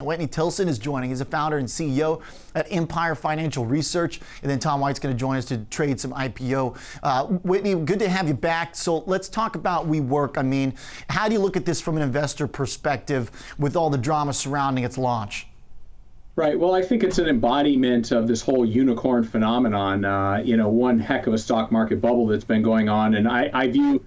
Whitney Tilson is joining. He's a founder and CEO at Empire Financial Research. And then Tom White's going to join us to trade some IPO. Whitney, good to have you back. So let's talk about WeWork. I mean, how do you look at this from an investor perspective with all the drama surrounding its launch? Right. Well, I think it's an embodiment of this whole unicorn phenomenon, one heck of a stock market bubble that's been going on. And I view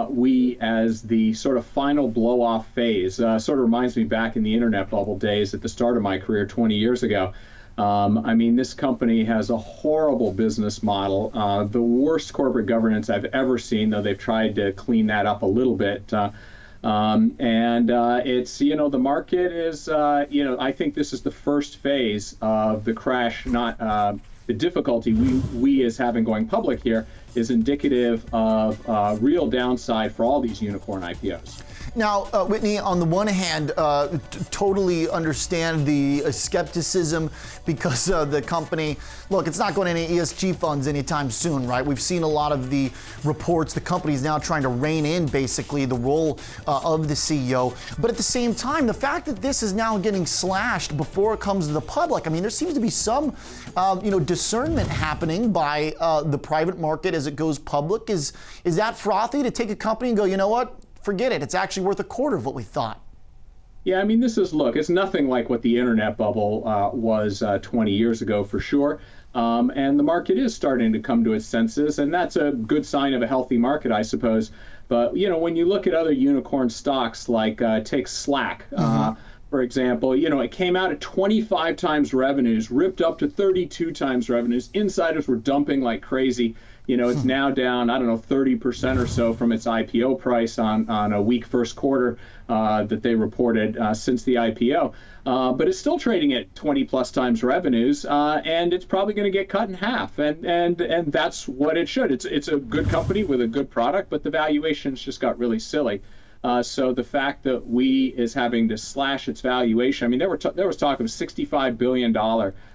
we as the sort of final blow-off phase. Sort of reminds me back in the internet bubble days at the start of my career 20 years ago. This company has a horrible business model, the worst corporate governance I've ever seen, though they've tried to clean that up a little bit. It's, the market is, I think this is the first phase of the crash, not the difficulty we as having going public here is indicative of real downside for all these unicorn IPOs. Now, Whitney, on the one hand, totally understand the skepticism because the company, look, it's not going to any ESG funds anytime soon, right? We've seen a lot of the reports. The company's now trying to rein in basically the role of the CEO. But at the same time, the fact that this is now getting slashed before it comes to the public, there seems to be some, discernment happening by the private market as it goes public. Is that frothy to take a company and go, you know what? Forget it. It's actually worth a quarter of what we thought. Yeah, it's nothing like what the internet bubble was 20 years ago for sure. And the market is starting to come to its senses, and that's a good sign of a healthy market, I suppose. But, when you look at other unicorn stocks, like take Slack, for example, it came out at 25 times revenues, ripped up to 32 times revenues. Insiders were dumping like crazy. It's now down, 30% or so from its IPO price on a weak first quarter that they reported since the IPO. But it's still trading at 20 plus times revenues, and it's probably going to get cut in half. And that's what it should. It's a good company with a good product, but the valuations just got really silly. So the fact that we is having to slash its valuation, there was talk of $65 billion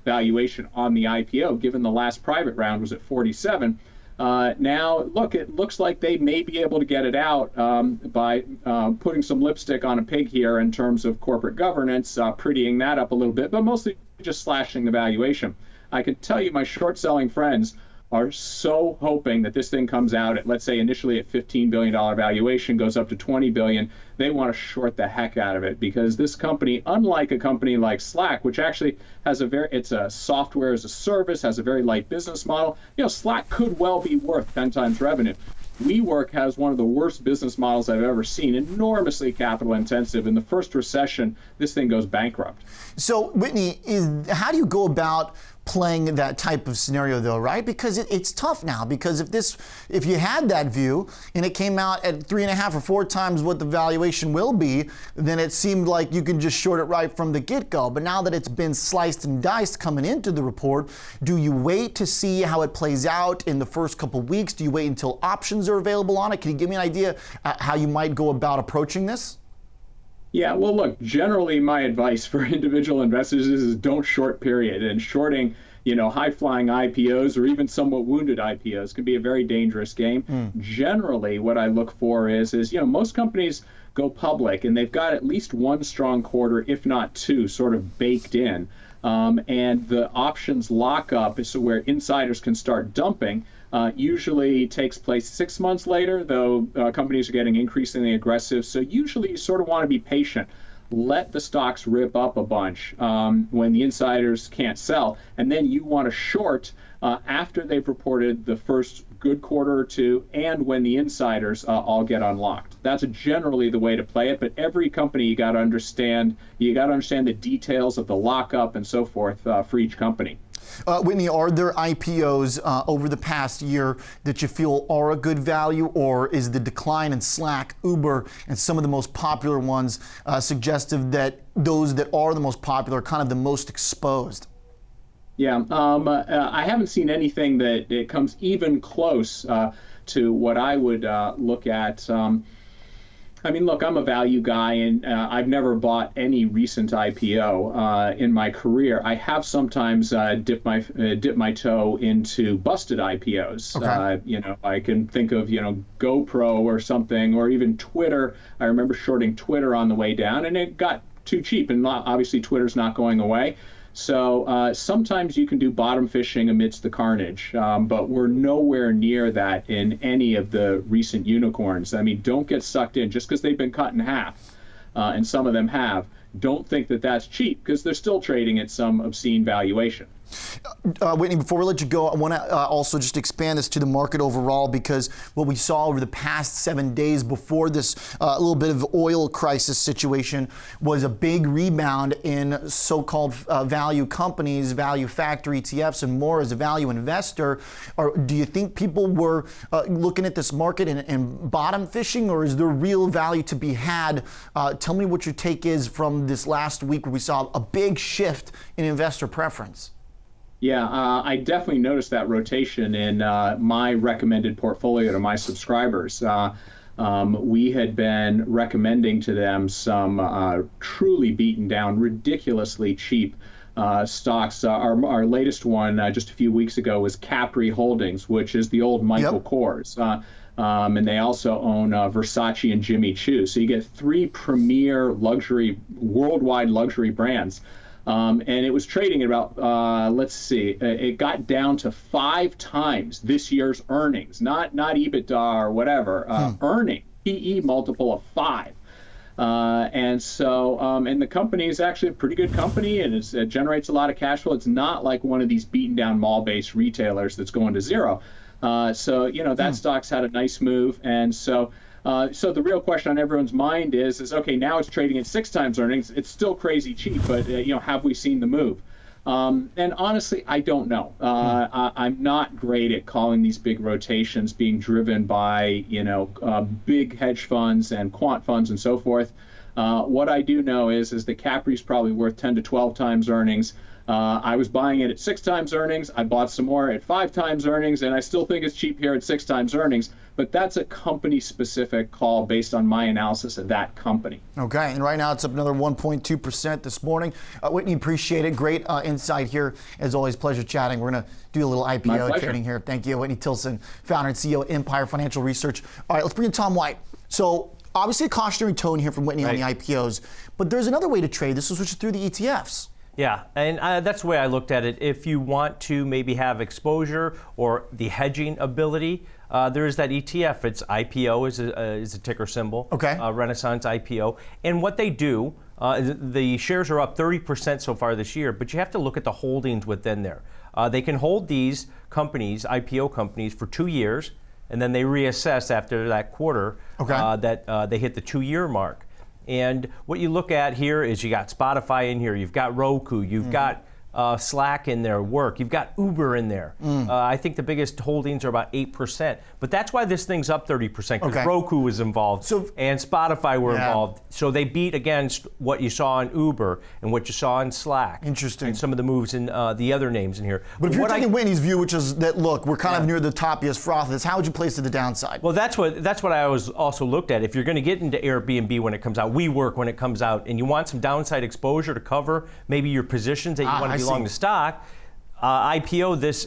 valuation on the IPO, given the last private round was at 47. Now, look, it looks like they may be able to get it out by putting some lipstick on a pig here in terms of corporate governance, prettying that up a little bit, but mostly just slashing the valuation. I can tell you my short-selling friends are so hoping that this thing comes out at, let's say, initially at $15 billion valuation, goes up to $20 billion. They want to short the heck out of it because this company, unlike a company like Slack, which actually has it's a software as a service, has a very light business model. Slack could well be worth 10 times revenue. WeWork has one of the worst business models I've ever seen, enormously capital intensive. In the first recession, this thing goes bankrupt. So, Whitney, how do you go about playing that type of scenario, though, right? Because it's tough now. Because if you had that view and it came out at 3.5 or 4 times what the valuation will be, then it seemed like you can just short it right from the get-go. But now that it's been sliced and diced coming into the report, do you wait to see how it plays out in the first couple weeks? Do you wait until options are available on it? Can you give me an idea how you might go about approaching this? Yeah, well, look, generally my advice for individual investors is don't short, period. And shorting, high-flying IPOs or even somewhat wounded IPOs can be a very dangerous game. Generally, what I look for is most companies go public and they've got at least one strong quarter, if not two, sort of baked in. And the options lockup is where insiders can start dumping. Usually takes place 6 months later, though companies are getting increasingly aggressive. So usually you sort of want to be patient. Let the stocks rip up a bunch when the insiders can't sell. And then you want to short after they've reported the first good quarter or two and when the insiders all get unlocked. That's generally the way to play it. But every company, you got to understand the details of the lockup and so forth for each company. Whitney, are there IPOs over the past year that you feel are a good value, or is the decline in Slack, Uber, and some of the most popular ones suggestive that those that are the most popular are kind of the most exposed? Yeah, I haven't seen anything that it comes even close to what I would look at. Look, I'm a value guy, and I've never bought any recent IPO in my career. I have sometimes dipped my toe into busted IPOs. Okay. I can think of GoPro or something, or even Twitter. I remember shorting Twitter on the way down, and it got too cheap, and obviously Twitter's not going away. So sometimes you can do bottom fishing amidst the carnage, but we're nowhere near that in any of the recent unicorns. I mean, don't get sucked in just because they've been cut in half, and some of them have. Don't think that that's cheap, because they're still trading at some obscene valuation. Whitney, before we let you go, I want to also just expand this to the market overall, because what we saw over the past 7 days before this little bit of oil crisis situation was a big rebound in so-called value companies, value factor ETFs, and more. As a value investor, do you think people were looking at this market and bottom fishing, or is there real value to be had? Tell me what your take is from this last week where we saw a big shift in investor preference. Yeah, I definitely noticed that rotation in my recommended portfolio to my subscribers. We had been recommending to them some truly beaten down, ridiculously cheap stocks. Our latest one just a few weeks ago was Capri Holdings, which is the old Michael Kors. And they also own Versace and Jimmy Choo. So you get three premier worldwide luxury brands. And it was trading at about, let's see, it got down to 5 times this year's earnings, not EBITDA or whatever, earning, PE multiple of 5. And the company is actually a pretty good company, and it generates a lot of cash flow. It's not like one of these beaten down mall-based retailers that's going to zero. That stock's had a nice move. And so the real question on everyone's mind is okay, now it's trading at 6 times earnings. It's still crazy cheap, but have we seen the move? And honestly, I don't know. I'm not great at calling these big rotations being driven by big hedge funds and quant funds and so forth. What I do know is that Capri's probably worth 10 to 12 times earnings. I was buying it at 6 times earnings. I bought some more at 5 times earnings, and I still think it's cheap here at 6 times earnings. But that's a company-specific call based on my analysis of that company. Okay, and right now it's up another 1.2% this morning. Whitney, appreciate it. Great insight here. As always, pleasure chatting. We're going to do a little IPO trading here. Thank you, Whitney Tilson, founder and CEO of Empire Financial Research. All right, let's bring in Tom White. So obviously a cautionary tone here from Whitney on the IPOs, but there's another way to trade. This is through the ETFs. Yeah, and that's the way I looked at it. If you want to maybe have exposure or the hedging ability, there is that ETF. It's IPO is a ticker symbol. Okay. Renaissance IPO. And what they do, the shares are up 30% so far this year, but you have to look at the holdings within there. They can hold these companies, IPO companies, for 2 years, and then they reassess after that quarter that they hit the 2-year mark. And what you look at here is you got Spotify in here, you've got Roku, you've got Slack in there, Work, you've got Uber in there. I think the biggest holdings are about 8%. But that's why this thing's up 30%, because Roku was involved and Spotify were involved. So they beat against what you saw in Uber and what you saw in Slack. Interesting. And some of the moves in the other names in here. But if you're taking Whitney's view, which is that, look, we're kind of near the top, yes, froth, how would you place to the downside? Well, that's what I always also looked at. If you're going to get into Airbnb when it comes out, WeWork when it comes out, and you want some downside exposure to cover maybe your positions that you want to be long the stock, IPO, this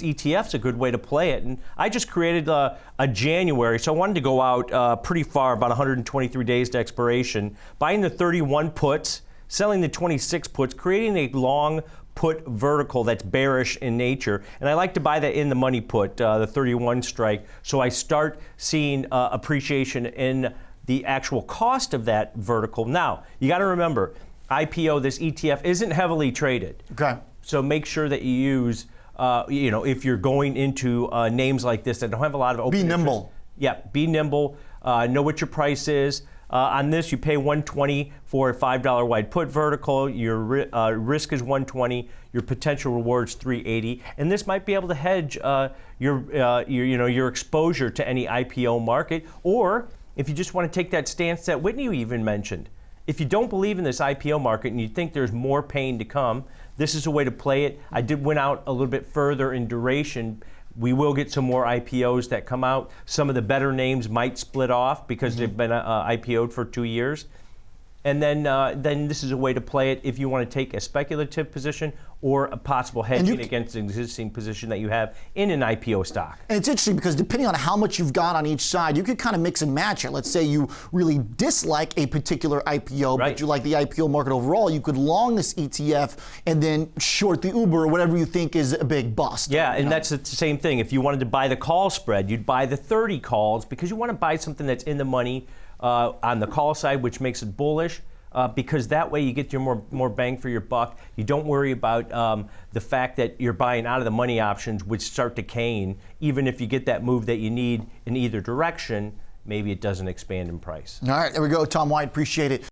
ETF's a good way to play it. And I just created a January, so I wanted to go out pretty far, about 123 days to expiration, buying the 31 puts, selling the 26 puts, creating a long put vertical that's bearish in nature. And I like to buy that in the money put, the 31 strike, so I start seeing appreciation in the actual cost of that vertical. Now, you got to remember, IPO, this ETF, isn't heavily traded. Okay. So make sure that you use, if you're going into names like this that don't have a lot of open interest. Be nimble. Yeah, be nimble. Know what your price is. On this, you pay $120 for a $5 wide put vertical. Your risk is $120. Your potential reward's $380. And this might be able to hedge your exposure to any IPO market. Or if you just want to take that stance that Whitney even mentioned, if you don't believe in this IPO market and you think there's more pain to come, this is a way to play it. I went out a little bit further in duration. We will get some more IPOs that come out. Some of the better names might split off because they've been IPO'd for 2 years. And then this is a way to play it if you want to take a speculative position or a possible hedging against an existing position that you have in an IPO stock. And it's interesting because depending on how much you've got on each side, you could kind of mix and match it. Let's say you really dislike a particular IPO, but you like the IPO market overall, you could long this ETF and then short the Uber or whatever you think is a big bust. Yeah, and that's the same thing. If you wanted to buy the call spread, you'd buy the 30 calls because you want to buy something that's in the money on the call side, which makes it bullish. Because that way you get your more bang for your buck. You don't worry about the fact that you're buying out of the money options, which start decaying. Even if you get that move that you need in either direction, maybe it doesn't expand in price. All right, there we go. Tom White, appreciate it.